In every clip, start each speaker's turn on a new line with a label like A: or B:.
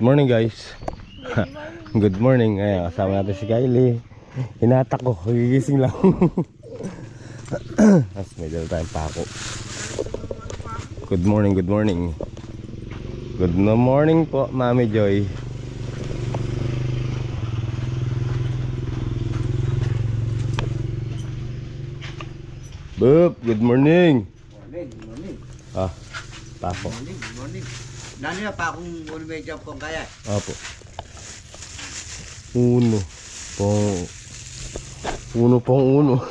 A: morning guys. Good morning. Ayan, kasama natin si Kylie. Hinatak ko, gigising lang. Mas may dala tayong pako. Good morning, good morning. Good morning po, Mami Joy. Boop, good morning.
B: Good morning.
A: Ah, pako.
B: Good morning. Nani na pa akong uno may job kung kaya.
A: Opo. Uno. Pong uno.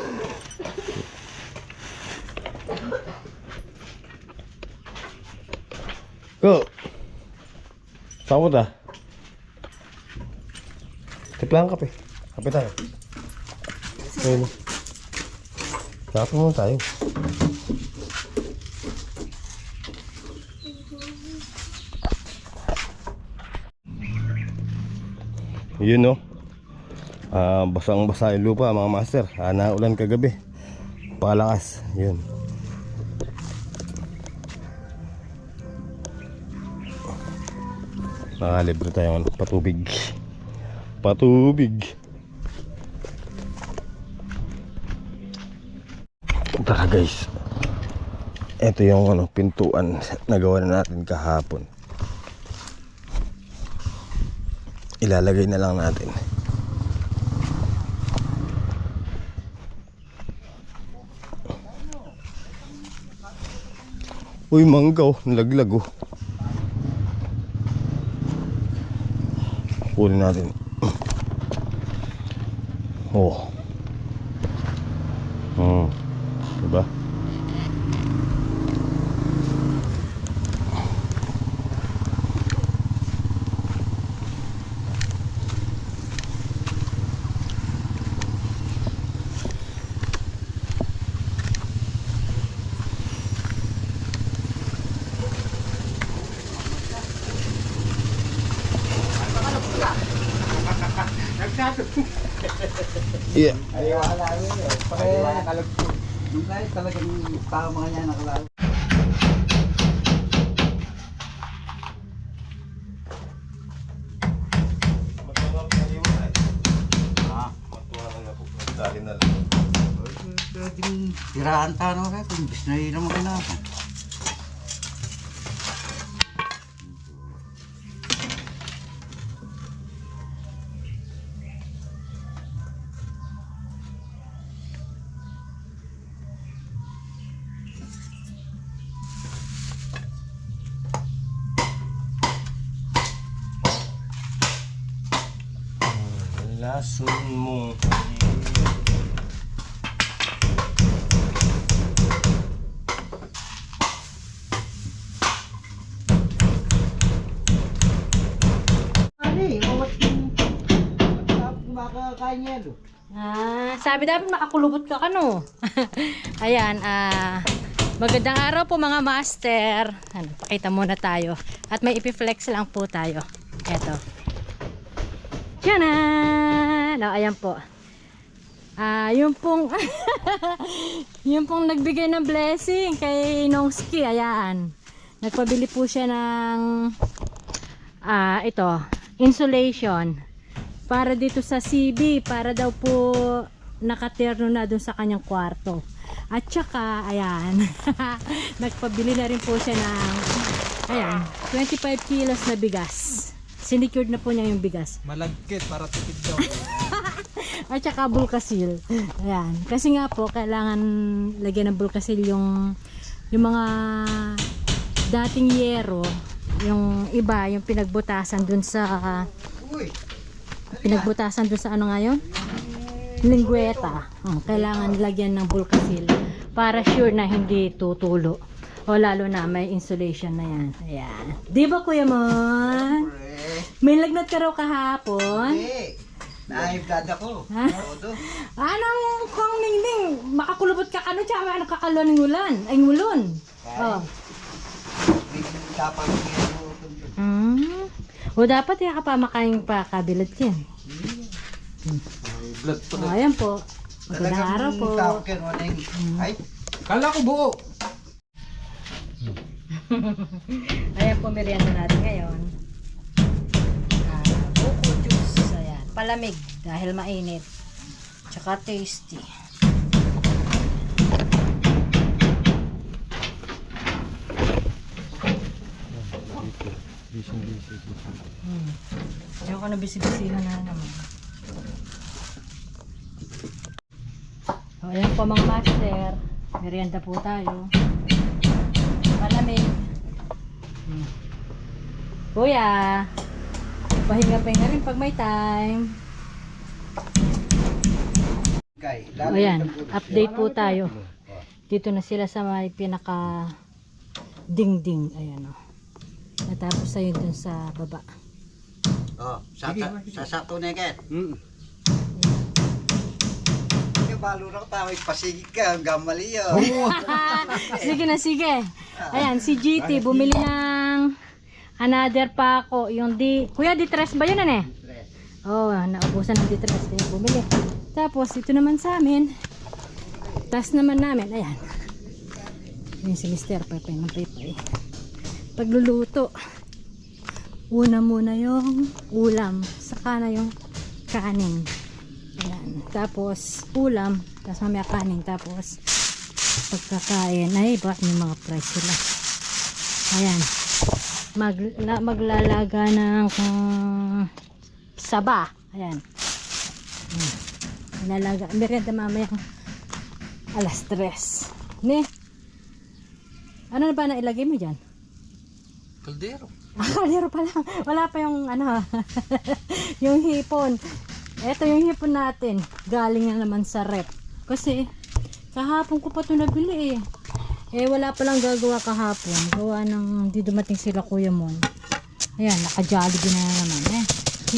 A: Go. Saan mo ta? Tiplang kape. Kape tayo. Ayun. Kape muna tayo. Yun no. Basang-basa yung lupa mga master. Naulan kagabi. Pakalakas. Yun. Nakalibre tayo patubig. Patubig. Tara guys. Ito yung pintuan na gawa na natin kahapon. Ilalagay na lang natin. Uy, manggaw, nalaglag oh. Kunin natin. Oh. Diba? Yeah.
B: Wala yun eh. Pagkaya nakalagpo. Yung kahit talagang tao mga yan nakalagpo. Pwedeng tirahan tayo kayo kung bis na yun ang maganapan.
A: Lason mo.
C: Sabi dapat makakulubot ka kano. Ayan, magandang araw po mga master. Pakita muna tayo. At may ipiflex lang po tayo. Eto. Tiyanan! Ayan po. Yung pong yung pong nagbigay ng blessing kay Nongski. Ayan. Nagpabili po siya ng ito, insulation para dito sa CB, para daw po nakaterno na dun sa kanyang kwarto. At saka, ayan, nagpabili na rin po siya ng, ayan, 25 kilos na bigas. Sinecured na po niya yung bigas.
D: Malagkit para tipid daw.
C: At saka bulkasil. Ayan. Kasi nga po, kailangan lagyan ng bulkasil yung mga dating yero. Yung iba, yung pinagbutasan dun sa ano ngayon? Lingweta. Kailangan lagyan ng bulkasil para sure na hindi tutulo. O lalo na may insulation na yan. Ayan. Di ba Kuya Mon? May lagnat ka raw kahapon?
B: Hindi. Naibdad ako.
C: Anong kung ningning? Makakulubot ka kano tsaka nakakalo ng ulan. Ay ngulon. Oh. O dapat ya ka pa makain pa kabilad yan.
D: Blood to na.
C: Ayan po. Magandang araw po.
B: Ay,
D: Kala ko buo.
C: Ayan po merienda natin ngayon. malamig dahil mainit. Tsaka tasty. Ayaw ko na bisibisihan na naman. O, ayan po mga master. Merienda po tayo. Malamig. Kuya, pahinga-pahinga rin pag may time. O yan, update po tayo. Dito na sila sa may pinaka dingding. Ayan o. Natapos tayo dun sa baba.
B: Oh, sasakto na yan. Yung balo na ko tayo, pasigit ka, hanggang mali yun.
C: Sige na, sige. Ayan, si GT bumili ng another pa ako. Yung Kuya, D3 ba yun ano eh? Oh, naubusan ng D3. Kaya bumili. Tapos, ito naman sa amin. Tas naman namin. Ayan. Yung si Mr. Pepe ng Pepe. Pagluluto. Una muna yung ulam. Saka na yung kanin. Ayan. Tapos, ulam. Tapos mamaya kanin. Tapos, pagkakain. Ay, bakit may mga price sila. Ayan. Maglalaga ng saba. Ayan. Nalaga. Merienda mamaya alas 3. Ne? Ano na ba na ilagay mo dyan?
D: Kaldero.
C: Kaldero pa lang. Wala pa yung ano yung hipon. Ito yung hipon natin. Galing na naman sa rep. Kasi kahapon ko pa ito nabili eh. Eh wala pa lang gagawa kahapon. Gawa ng di dumating sila Kuya Mon. Ayan, naka-Jollibee na naman eh.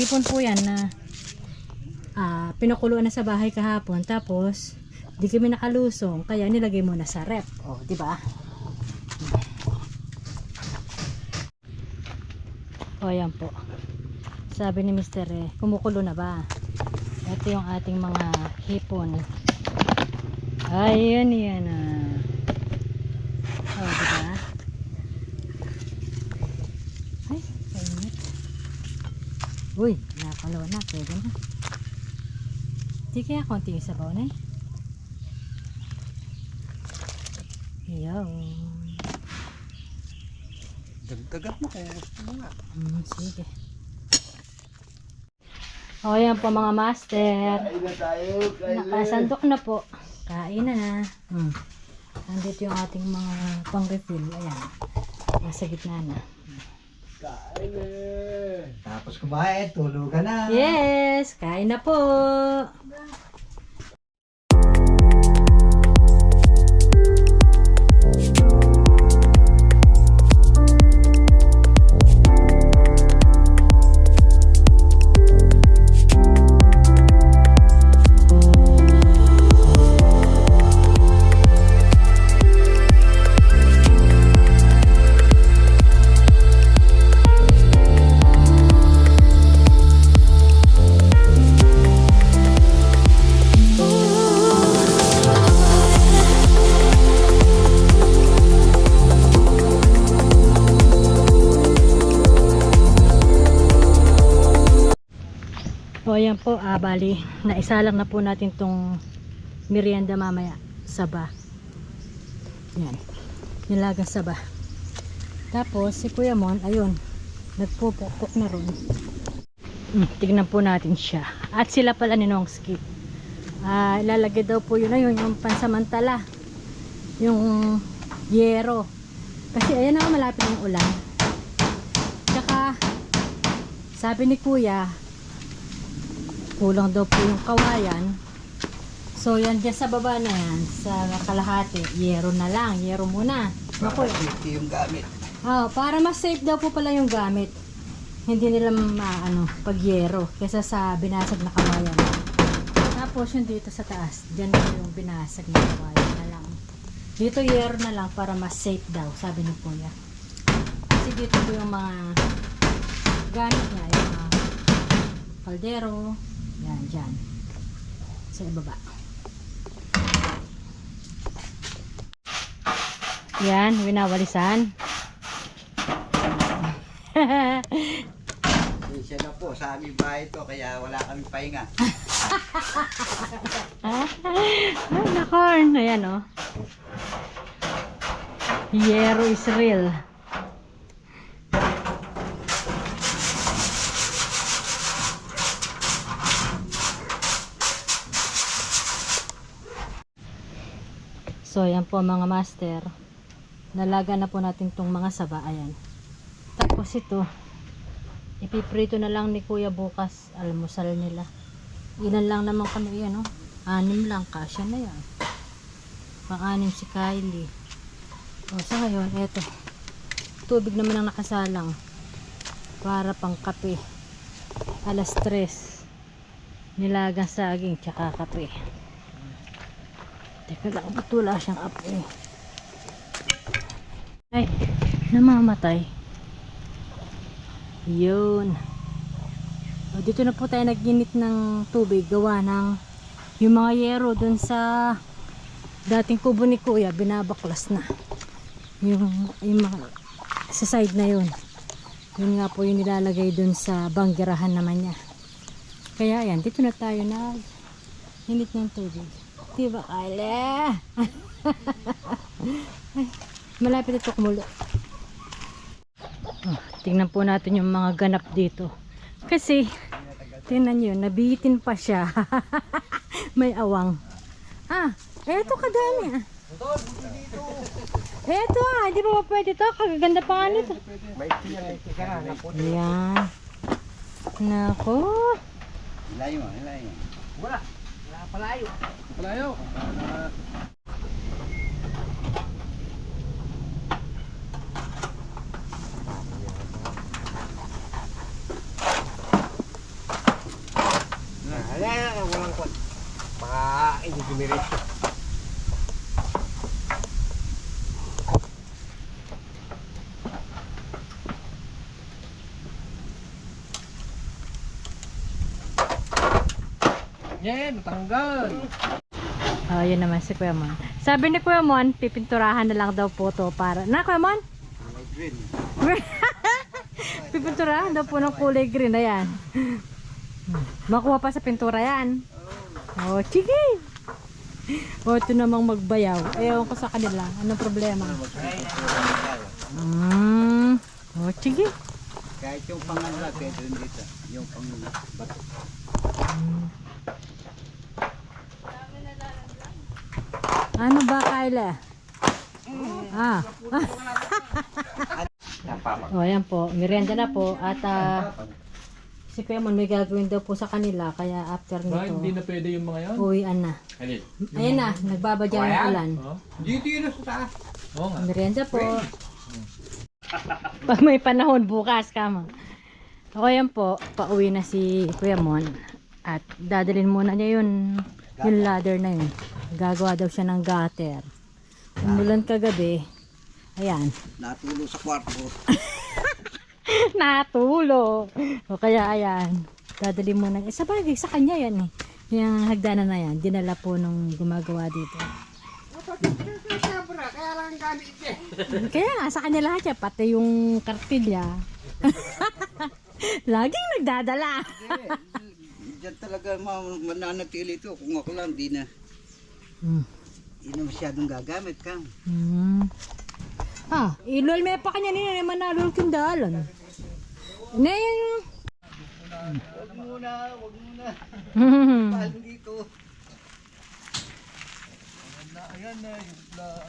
C: Hipon po yan na pinakuluan na sa bahay kahapon. Tapos di kami nakalusong. Kaya nilagay mo na sa rep. O, diba? O, ayan po. Sabi ni Mr. kumukulo na ba? Ito yung ating mga hipon. Ayan yan O, diba? Ay, kainit. Uy, nakalawa na. Pwede na. Di kaya konti yung sabaw na eh. Ayan.
B: Dagdagan mo kung gusto mo nga.
C: Sige. O, ayan po mga master.
B: Kain na tayo,
C: Nakasandok na po. Kain na. Nandito yung ating mga pang-refill. Ayan. Nasa gitna na.
B: Kain na. Tapos kumain, tulog ka na.
C: Yes! Kain na po! O ayan po, bali, naisalang na po natin tong merienda mamaya, saba. Yan, nilagang saba. Tapos si Kuya Mon, ayun, nagpupukpok na ron. Tignan po natin siya. At sila pala ni Nongski. Ilalagay daw po yun na yun, yung pansamantala. Yung yero. Kasi ayan na, malapit ng ulan. Tsaka, sabi ni Kuya, kulang daw po yung kawayan. So yan dyan sa baba na yan, sa kalahati, yero na lang, yero muna.
B: Para safety yung gamit.
C: Para mas safe daw po pala yung gamit. Hindi nila pag yero kesa sa binasag na kawayan. Tapos yung dito sa taas, dyan na yung binasag na kawayan na lang. Dito yero na lang para mas safe daw, sabi ni Kuya. Kasi dito po yung mga gamit niya, yung mga kaldero. Yan, dyan. Sa ibaba. Yan, winawalisan.
B: Pasensya na po sa aming bahay to, kaya wala kaming pahinga.
C: Ay, nakorn. Ayan, oh. Yero is real. So, ayan po mga master. Nalaga na po natin tong mga saba. Ayan. Tapos ito, ipiprito na lang ni Kuya bukas. Almusal nila. Ilan lang naman kami yan, oh. 6 lang. Kasya na yan. Pang-6 si Kylie. O, sa ngayon, eto. Tubig naman ang nakasalang. Para pang kape. 3:00. Nilagang saging, tsaka kape. Teka lang, ba't wala siyang apoy? Ay, namamatay. Yun. O, dito na po tayo nag-init ng tubig. Gawa ng yung mga yero dun sa dating kubo ni Kuya, binabaklas na. Yung mga sa side na yun. Yun nga po yung nilalagay dun sa banggerahan naman niya. Kaya yan, dito na tayo nag-init ng tubig. Diba, Kyle? Malapit ito kumulo. Oh, tingnan po natin yung mga ganap dito. Kasi, tingnan nyo, nabitin pa siya. May awang. Eto kadami. Eto hindi pa pwede to. Kagaganda pa nga nito. Ayan. Nako.
B: Ilayo mo, ilayo. Wala. Palayo. Palayo. Walang kot. Hindi dumiretso.
D: Yan, tanggal.
C: Yun naman si Kuya Mon. Sabi ni Kuya Mon, pipinturahan na lang daw po to para... Na, Kuya Mon?
B: Green.
C: Pipinturahan daw po ng kulay green. Ayan. Makuha pa sa pintura yan. Oh, sige. Ito namang magbayaw. Ewan ko sa kanila. Anong problema? Sige.
B: Kahit yung pangalan, pwede rin dito. Yung bato.
C: Ano ba, Kyla? Ayan po. Merienda na po. At si Kuya Mon may gagawin daw po sa kanila. Kaya after
D: Ba,
C: nito,
D: hindi na pwede yung mga yan?
C: uwian na. Ayan na. Nagbabadya ng ulan.
B: Dito yun sa taas.
D: Oo nga.
C: Merienda po. Pag may panahon bukas kama. O yan po, pauwi na si Kuya Mon. At dadalhin muna niya yung ladder na yun. Gagawa daw siya ng gutter. Umulan kagabi. Ayan.
B: Natulo sa kwarto.
C: Natulo. O kaya ayan. Dadalhin muna. Sa bagay, sa kanya yan eh. Yung hagdanan na yan. Dinala po nung gumagawa dito. Kaya nga, sa kanya lahat yan. Pati yung kartilya. Laging nagdadala.
B: Diyan talaga mananatili ito. Kung ako lang, di na. Hindi na masyadong gagamit ka.
C: Ilol may pa kanya nila naman nalol kindalan. Na yung...
B: Wag muna. Mahal dito. Ayan na, yung plan.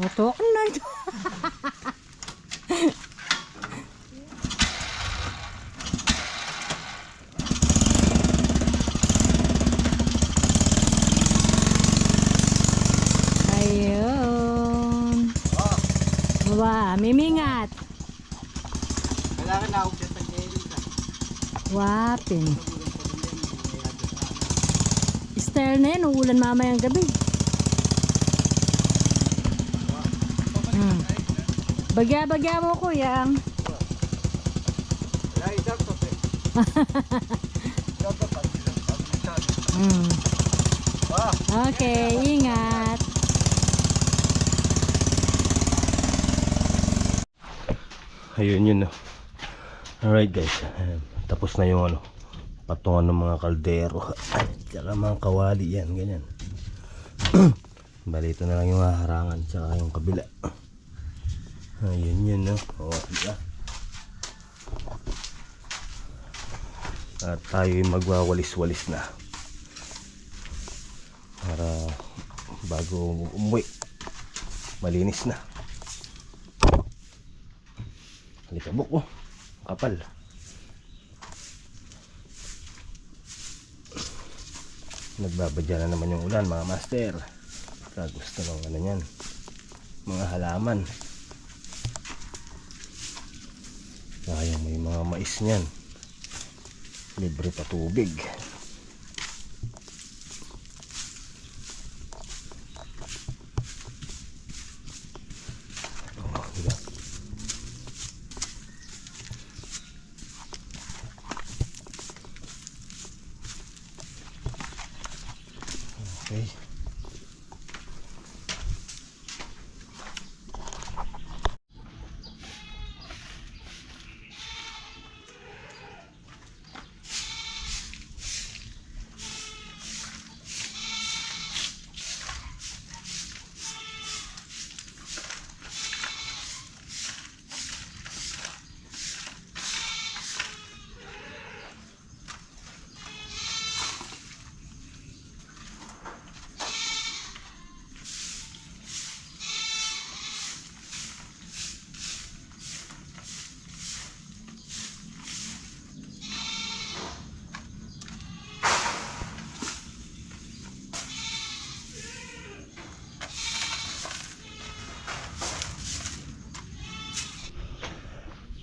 C: Oto ko na ito. Ayun. Wow, mimingat.
B: Kailangan na ako siya sa kailin ka.
C: Wapin. Style na yan, uulan mamayang gabi. Bagya-bagya mo, Kuya. Okay, ingat.
A: Ayun yun, no. Alright guys, ayan, tapos na yung patungan ng mga kaldero at saka mga kawali yan, ganyan. Bali ito na lang yung harangan saka yung kabila. Ayun yun, no. Diba? At tayo'y magwawalis-walis na para bago umuwi malinis na. Alikabok, oh, kapal. Nagbabadya na naman yung ulan, mga master. Gusto ng ano yan, mga halaman. Sayang, may mga mais niyan. Libre pa tubig. Oh, diba? Okay.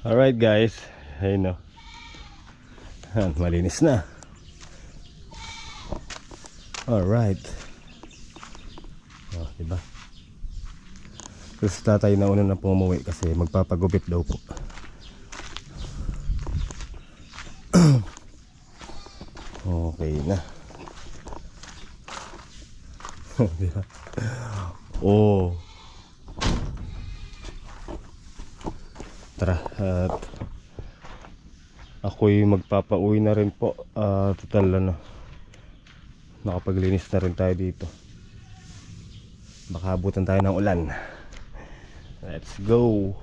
A: Alright guys, ayun, no. Malinis na. Alright. Oh, diba? Kasi tatay na una na pumuwi kasi magpapagupit daw po. Okay na. Diba? Oh. Tara, at ako'y magpapauwi na rin po. Total nakapaglinis na rin tayo dito. Baka abutan tayo ng ulan. Let's go.